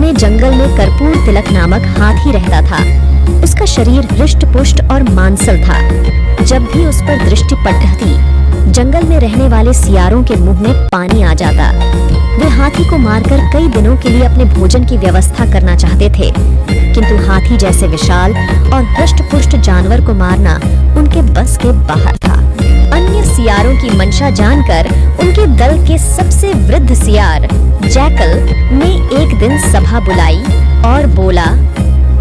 घने जंगल में कर्पूर तिलक नामक हाथी रहता था। उसका शरीर हृष्ट पुष्ट और मांसल था। जब भी उस पर दृष्टि पड़ती, जंगल में रहने वाले सियारों के मुंह में पानी आ जाता। वे हाथी को मारकर कई दिनों के लिए अपने भोजन की व्यवस्था करना चाहते थे, किंतु हाथी जैसे विशाल और हृष्ट पुष्ट जानवर को मारना उनके बस के बाहर था। अन्य सियारों की मंशा जानकर उनके दल के सबसे वृद्ध सियार जैकल ने एक दिन सभा बुलाई और बोला,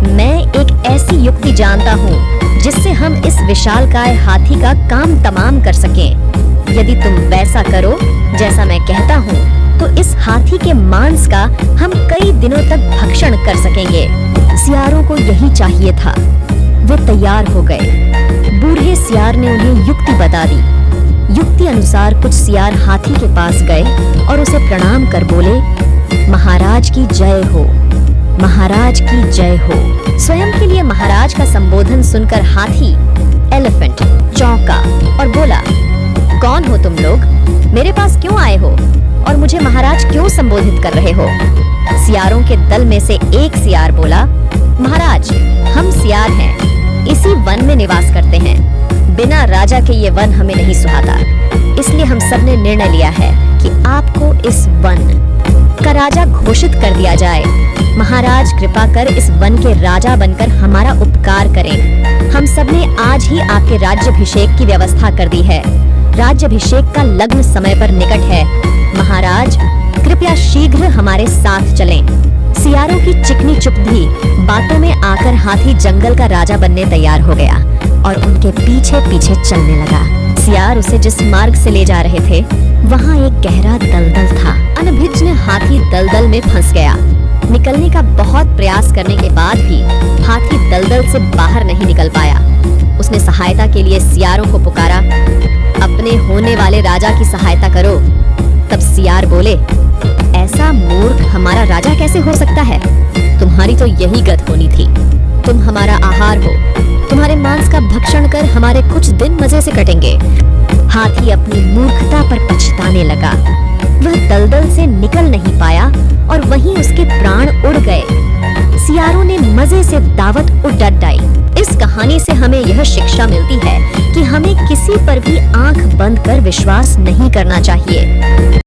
मैं एक ऐसी युक्ति जानता हूँ जिससे हम इस विशालकाय हाथी का काम तमाम कर सकें। यदि तुम वैसा करो जैसा मैं कहता हूँ, तो इस हाथी के मांस का हम कई दिनों तक भक्षण कर सकेंगे। सियारों को यही चाहिए था। वे तैयार हो गए। बूढ़े सियार ने उन्हें युक्ति बता दी। युक्ति अनुसार कुछ सियार हाथी के पास गए और उसे प्रणाम कर बोले, महाराज की जय हो, महाराज की जय हो। स्वयं के लिए महाराज का संबोधन सुनकर हाथी एलिफेंट चौंका और बोला, कौन हो तुम लोग? मेरे पास क्यों आए हो और मुझे महाराज क्यों संबोधित कर रहे हो? सियारों के दल में से एक सियार बोला, महाराज, हम सियार हैं, इसी वन में निवास करते हैं। बिना राजा के ये वन हमें नहीं सुहाता, इसलिए हम सब ने निर्णय लिया है कि आपको इस वन का राजा घोषित कर दिया जाए। महाराज कृपा कर इस वन के राजा बनकर हमारा उपकार करें। हम सब ने आज ही आपके राज्याभिषेक की व्यवस्था कर दी है। राज्याभिषेक का लग्न समय पर निकट है। महाराज कृपया शीघ्र हमारे साथ चलें। सियारों की चिकनी चुपड़ी बातों में आकर हाथी जंगल का राजा बनने तैयार हो गया और उनके पीछे पीछे चलने लगा। सियार उसे जिस मार्ग से ले जा रहे थे, वहाँ एक गहरा दलदल था। अनभिज्ञ हाथी दलदल में फंस गया। निकलने का बहुत प्रयास करने के बाद भी हाथी दलदल से बाहर नहीं निकल पाया। उसने सहायता के लिए सियारों को पुकारा, अपने होने वाले राजा की सहायता करो। तब सियार बोले, ऐसा मूर्ख हमारा राजा कैसे हो सकता है? तुम्हारी तो यही गत होनी थी। तुम हमारा आहार हो, तुम्हारे मांस का भक्षण कर हमारे कुछ दिन मजे से कटेंगे। हाथी अपनी मूर्खता पर पछताने लगा। वह दलदल से निकल नहीं पाया और वहीं उसके प्राण उड़ गए। सियारों ने मजे से दावत उड़ाई। इस कहानी से हमें यह शिक्षा मिलती है कि हमें किसी पर भी आंख बंद कर विश्वास नहीं करना चाहिए।